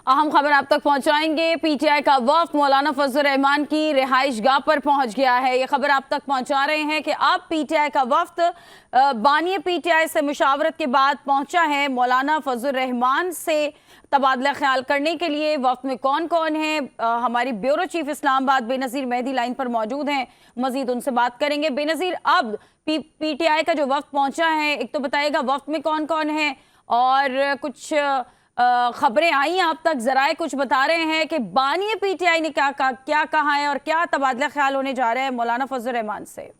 अहम खबर आप तक पहुंचाएंगे। पीटीआई का वफ्द मौलाना फजल रहमान की रिहाइश गाह पर पहुंच गया है। ये खबर आप तक पहुंचा रहे हैं कि अब पीटीआई का वफ्द बानी पीटीआई से मुशावरत के बाद पहुंचा है। मौलाना फजल रहमान से तबादला ख्याल करने के लिए वफ्द में कौन कौन है, हमारी bureau chief Islamabad Benazir Mehdi line पर मौजूद हैं। मजीद उनसे बात करेंगे। बेनज़ीर, अब पीटीआई का जो वफ्द पहुंचा है, एक तो बताइएगा वफ्द में कौन कौन है और कुछ खबरें आई आप तक, जराए कुछ बता रहे हैं कि बानी पीटीआई ने क्या कहा है और क्या तबादला ख्याल होने जा रहा है मौलाना फजल रहमान से।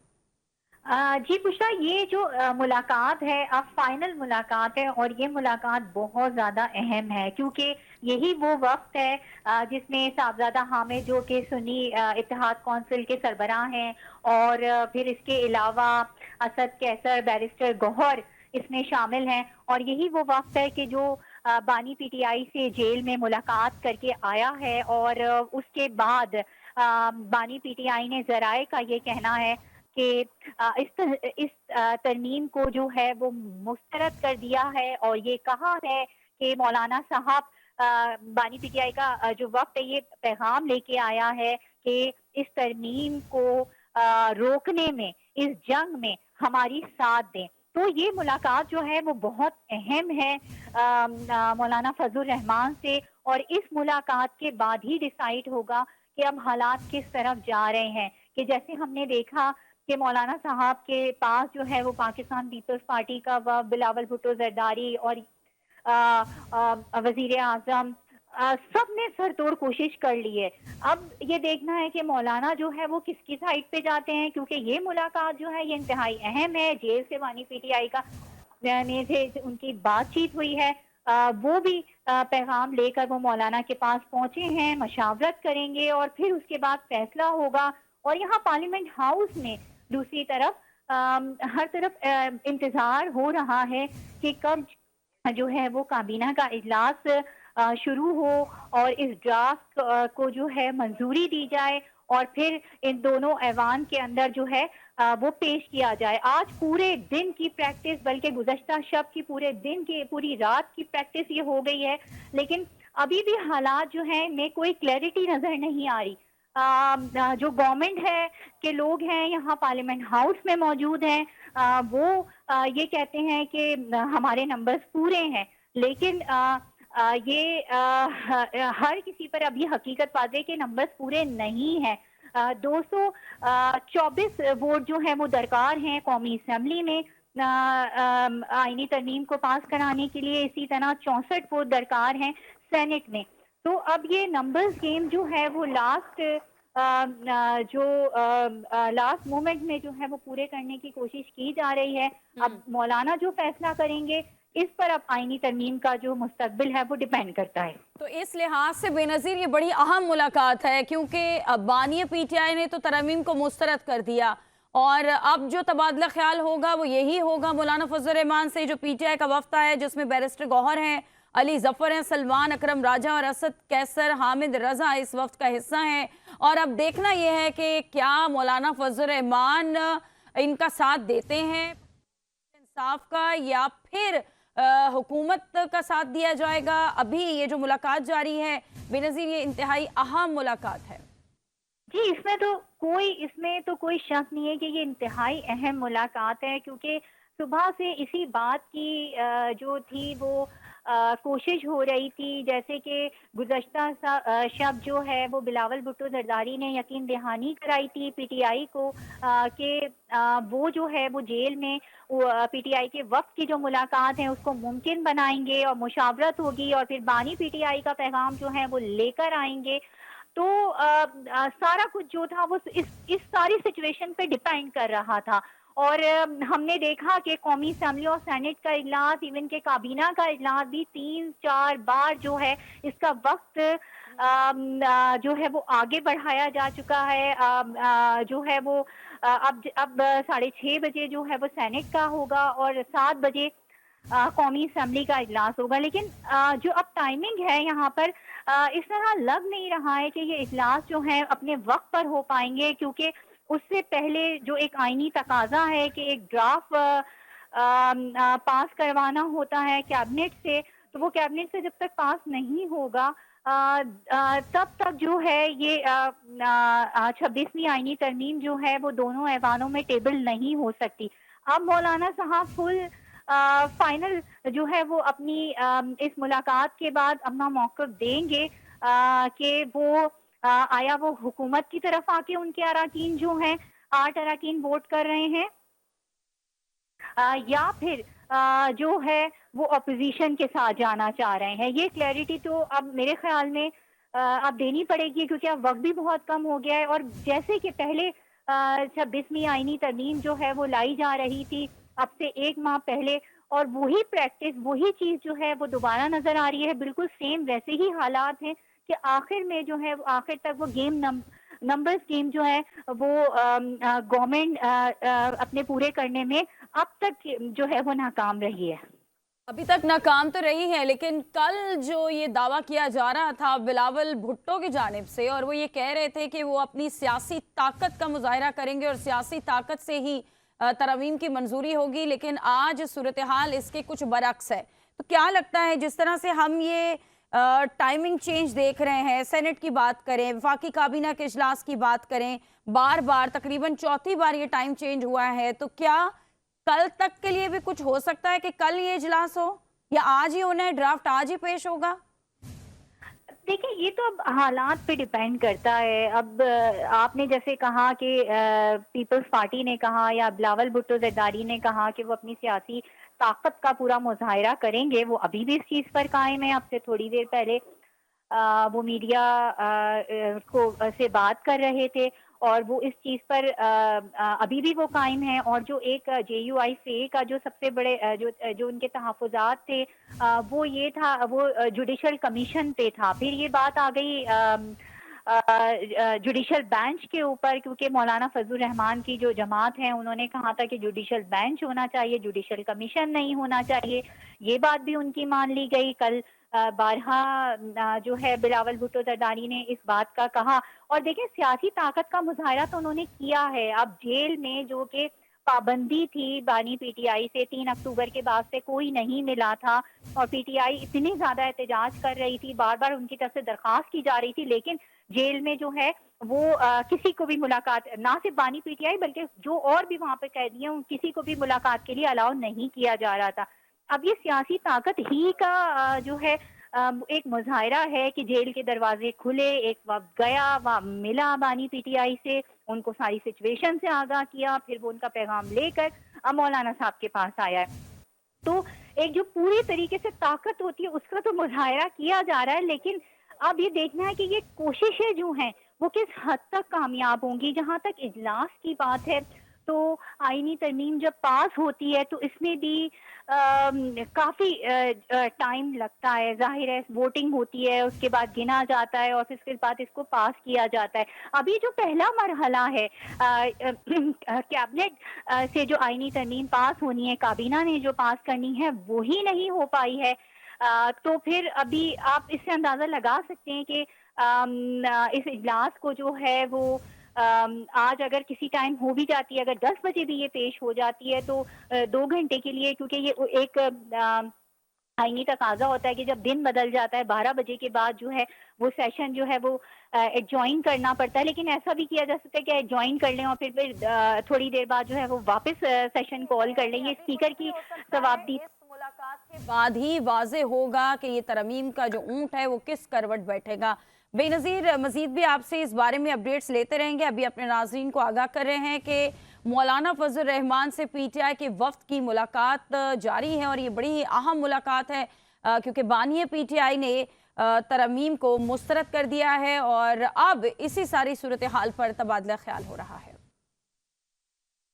जी पुष्पा, ये जो मुलाकात है अब फाइनल मुलाकात है और ये मुलाकात बहुत ज़्यादा अहम है क्योंकि यही वो वक्त है जिसमें साहबजादा हामिद जो कि सुन्नी इत्तेहाद कौंसिल के सरबराह हैं और फिर इसके अलावा असद कैसर, बैरिस्टर गौहर इसमें शामिल हैं। और यही वो वक्त है कि जो बानी पीटीआई से जेल में मुलाकात करके आया है और उसके बाद बानी पीटीआई ने जराए का ये कहना है कि इस तरमीम को जो है वो मुस्तरद कर दिया है और ये कहा है कि मौलाना साहब बानी पीटीआई का जो वक्त है ये पैगाम लेके आया है कि इस तरमीम को रोकने में, इस जंग में हमारी साथ दें। तो ये मुलाकात जो है वो बहुत अहम है मौलाना फजल रहमान से और इस मुलाकात के बाद ही डिसाइड होगा कि अब हालात किस तरफ जा रहे हैं। कि जैसे हमने देखा कि मौलाना साहब के पास जो है वो पाकिस्तान पीपल्स पार्टी का बिलावल भुट्टो जरदारी और वजीर आजम सब ने सरतोड़ कोशिश कर ली है। अब ये देखना है कि मौलाना जो है वो किसकी साइड पे जाते हैं क्योंकि ये मुलाकात जो है ये इंतहाई अहम है। जेल से बानी पीटीआई का ने से उनकी बातचीत हुई है, वो भी पैगाम लेकर वो मौलाना के पास पहुंचे हैं, मशावरत करेंगे और फिर उसके बाद फैसला होगा। और यहाँ पार्लियामेंट हाउस में दूसरी तरफ हर तरफ इंतजार हो रहा है कि कब जो है वो काबीना का इजलास शुरू हो और इस ड्राफ्ट को जो है मंजूरी दी जाए और फिर इन दोनों ऐवान के अंदर जो है वो पेश किया जाए। आज पूरे दिन की प्रैक्टिस, बल्कि गुज़श्ता शब की पूरे दिन की पूरी रात की प्रैक्टिस ये हो गई है, लेकिन अभी भी हालात जो है में कोई क्लैरिटी नजर नहीं आ रही। जो गवर्नमेंट है के लोग हैं यहाँ पार्लियामेंट हाउस में मौजूद हैं, वो ये कहते हैं कि हमारे नंबर्स पूरे हैं, लेकिन ये हर किसी पर अभी हकीकत वाज़े के नंबर्स पूरे नहीं हैं। 224 वोट जो है वो दरकार हैं कौमी असम्बली में आईनी तरमीम को पास कराने के लिए, इसी तरह 64 वोट दरकार हैं सेनेट में। तो अब ये नंबर्स गेम जो है वो लास्ट मोमेंट में जो है वो पूरे करने की कोशिश की जा रही है। अब मौलाना जो फैसला करेंगे इस पर अब आईनी तरमीम का जो मुस्तकबिल है वो डिपेंड करता है। तो इस लिहाज से बेनज़ीर ये बड़ी अहम मुलाकात है क्योंकि बानी पीटीआई ने तो तरमीम को मुस्तरद कर दिया और अब जो तबादला ख्याल होगा वो यही होगा मौलाना फजल रहमान से। जो पीटीआई का वफ्द है जिसमें बैरिस्टर गौहर हैं, अली जफर हैं, सलमान अकरम राजा और असद कैसर, हामिद रजा इस वक्त का हिस्सा हैं। और अब देखना यह है कि क्या मौलाना फजल रहमान इनका साथ देते हैं इंसाफ का या फिर हुकूमत का साथ दिया जाएगा। अभी ये जो मुलाकात जारी है बेनज़ीर, ये इंतहाई अहम मुलाकात है। जी, इसमें तो कोई शक नहीं है कि ये इंतहाई अहम मुलाकात है क्योंकि सुबह से इसी बात की जो थी वो कोशिश हो रही थी। जैसे कि गुज़श्ता शब जो है वो बिलावल भुट्टो जरदारी ने यकीन दहानी कराई थी पीटीआई को कि वो जो है वो जेल में पीटीआई के वक्त की जो मुलाकात है उसको मुमकिन बनाएंगे और मुशावरत होगी और फिर बानी पीटीआई का पैगाम जो है वो लेकर आएंगे। तो सारा कुछ जो था वो इस सारी सिचुएशन पे डिपेंड कर रहा था। और हमने देखा कि कौमी असम्बली और सेनेट का इजलास, इवन के काबीना का इजलास भी 3-4 बार जो है इसका वक्त जो है वो आगे बढ़ाया जा चुका है। जो है वो अब 6:30 बजे जो है वो सेनेट का होगा और 7 बजे कौमी असम्बली का इजलास होगा। लेकिन जो अब टाइमिंग है यहाँ पर इस तरह लग नहीं रहा है कि ये इजलास जो है अपने वक्त पर हो पाएंगे क्योंकि उससे पहले जो एक आईनी तकाजा है कि एक ड्राफ्ट पास करवाना होता है कैबिनेट से, تو وہ کیبنٹ سے جب تک پاس نہیں ہوگا تب تک جو ہے یہ 26ویں آئینی ترمیم جو ہے وہ دونوں ایوانوں میں ٹیبل نہیں ہو سکتی۔ اب مولانا صاحب فل فائنل جو ہے وہ اپنی اس ملاقات کے بعد اپنا موقف دیں گے کہ وہ آیا وہ حکومت کی طرف آ کے ان کے اراکین جو ہیں 8 اراکین ووٹ کر رہے ہیں یا پھر جو ہے وہ اپوزیشن کے ساتھ جانا چاہ رہے ہیں۔ یہ کلیئرٹی تو اب میرے خیال میں اب دینی پڑے گی، کیونکہ اب وقت بھی بہت کم ہو گیا ہے، اور جیسے کہ پہلے 26ویں آئینی ترمیم جو ہے وہ لائی جا رہی تھی اب سے 1 ماہ پہلے، اور وہی پریکٹس وہی چیز جو ہے وہ دوبارہ نظر آ رہی ہے، بالکل سیم ویسے ہی حالات ہیں کہ آخر میں جو ہے آخر تک وہ نمبرز گیم جو ہے وہ گورنمنٹ اپنے پورے کرنے میں اب تک جو ہے وہ ناکام رہی ہے۔ ابھی تک ناکام تو رہی ہے، لیکن کل جو یہ دعویٰ کیا جا رہا تھا بلاول بھٹو کی جانب سے، اور وہ یہ کہہ رہے تھے کہ وہ اپنی سیاسی طاقت کا مظاہرہ کریں گے اور سیاسی طاقت سے ہی ترمیم کی منظوری ہوگی، لیکن آج صورتحال اس کے کچھ برعکس ہے۔ تو کیا لگتا ہے جس طرح سے ہم یہ ٹائمنگ چینج دیکھ رہے ہیں، سینٹ کی بات کریں، وفاقی کابینہ کے اجلاس کی بات کریں، بار بار تقریباً چوتھی بار یہ ٹائم چینج ہوا ہے، تو کیا کل تک کے لیے بھی کچھ ہو سکتا ہے کہ کل یہ اجلاس ہو، یا آج ہی ہونا ہے، ڈرافٹ آج ہی پیش ہوگا؟ دیکھیں یہ تو اب حالات پہ ڈیپینڈ کرتا ہے۔ اب آپ نے جیسے کہا کہ پیپلز پارٹی نے کہا یا بلاول بھٹو زرداری نے کہا کہ وہ اپنی سیاسی طاقت کا پورا مظاہرہ کریں گے، وہ ابھی بھی اس چیز پر قائم ہے۔ اب سے تھوڑی دیر پہلے وہ میڈیا سے بات کر رہے تھے اور وہ اس چیز پر ابھی بھی وہ قائم ہیں، اور جو ایک JUIC کا جو سب سے بڑے جو ان کے تحفظات تھے وہ یہ تھا، وہ جوڈیشل کمیشن پہ تھا۔ پھر یہ بات آ گئی جوڈیشل بینچ کے اوپر، کیونکہ مولانا فضل الرحمان کی جو جماعت ہے انہوں نے کہا تھا کہ جوڈیشل بینچ ہونا چاہیے، جوڈیشل کمیشن نہیں ہونا چاہیے۔ یہ بات بھی ان کی مان لی گئی۔ کل بارہا جو ہے بلاول بھٹو زرداری نے اس بات کا کہا، اور دیکھیں سیاسی طاقت کا مظاہرہ تو انہوں نے کیا ہے۔ اب جیل میں جو کہ پابندی تھی بانی PTI سے، 3 اکتوبر کے بعد سے کوئی نہیں ملا تھا، اور PTI اتنی زیادہ احتجاج کر رہی تھی، بار بار ان کی طرف سے درخواست کی جا رہی تھی، لیکن جیل میں جو ہے وہ کسی کو بھی ملاقات، نہ صرف بانی PTI بلکہ جو اور بھی وہاں پہ قیدی ہیں کسی کو بھی ملاقات کے لیے الاؤ نہیں کیا جا رہا تھا۔ اب یہ سیاسی طاقت ہی کا جو ہے ایک مظاہرہ ہے کہ جیل کے دروازے کھلے، ایک وقت گیا، وہاں ملا بانی PTI سے، ان کو ساری سچویشن سے آگاہ کیا، پھر وہ ان کا پیغام لے کر اب مولانا صاحب کے پاس آیا ہے۔ تو ایک جو پوری طریقے سے طاقت ہوتی ہے اس کا تو مظاہرہ کیا جا رہا ہے، لیکن اب یہ دیکھنا ہے کہ یہ کوششیں جو ہیں وہ کس حد تک کامیاب ہوں گی۔ جہاں تک اجلاس کی بات ہے تو آئینی ترمیم جب پاس ہوتی ہے تو اس میں بھی کافی ٹائم لگتا ہے، ظاہر ہے ووٹنگ ہوتی ہے، اس کے بعد گنا جاتا ہے، اور پھر اس کے بعد اس کو پاس کیا جاتا ہے۔ ابھی جو پہلا مرحلہ ہے کیبنٹ سے جو آئینی ترمیم پاس ہونی ہے، کابینہ نے جو پاس کرنی ہے وہی نہیں ہو پائی ہے، تو پھر ابھی آپ اس سے اندازہ لگا سکتے ہیں کہ اس اجلاس کو جو ہے وہ آج اگر کسی ٹائم ہو بھی جاتی ہے، اگر 10 بجے بھی یہ پیش ہو جاتی ہے تو 2 گھنٹے کے لیے، کیونکہ یہ ایک آئینی تقاضا ہوتا ہے کہ جب دن بدل جاتا ہے 12 بجے کے بعد جو ہے وہ سیشن جو ہے وہ ایڈجوائن کرنا پڑتا ہے، لیکن ایسا بھی کیا جا سکتا ہے کہ ایڈجوائن کر لیں اور پھر تھوڑی دیر بعد جو ہے وہ واپس سیشن کال کر لیں۔ یہ اسپیکر کی ثوابدید ملاقات کے بعد ہی واضح ہوگا کہ یہ ترمیم کا جو اونٹ ہے وہ کس کروٹ بیٹھے گا۔ بے نظیر مزید بھی آپ سے اس بارے میں اپڈیٹس لیتے رہیں گے۔ ابھی اپنے ناظرین کو آگاہ کر رہے ہیں کہ مولانا فضل الرحمان سے PTI کے وفد کی ملاقات جاری ہے، اور یہ بڑی اہم ملاقات ہے کیونکہ بانی PTI نے ترمیم کو مسترد کر دیا ہے، اور اب اسی ساری صورتحال پر تبادلہ خیال ہو رہا ہے۔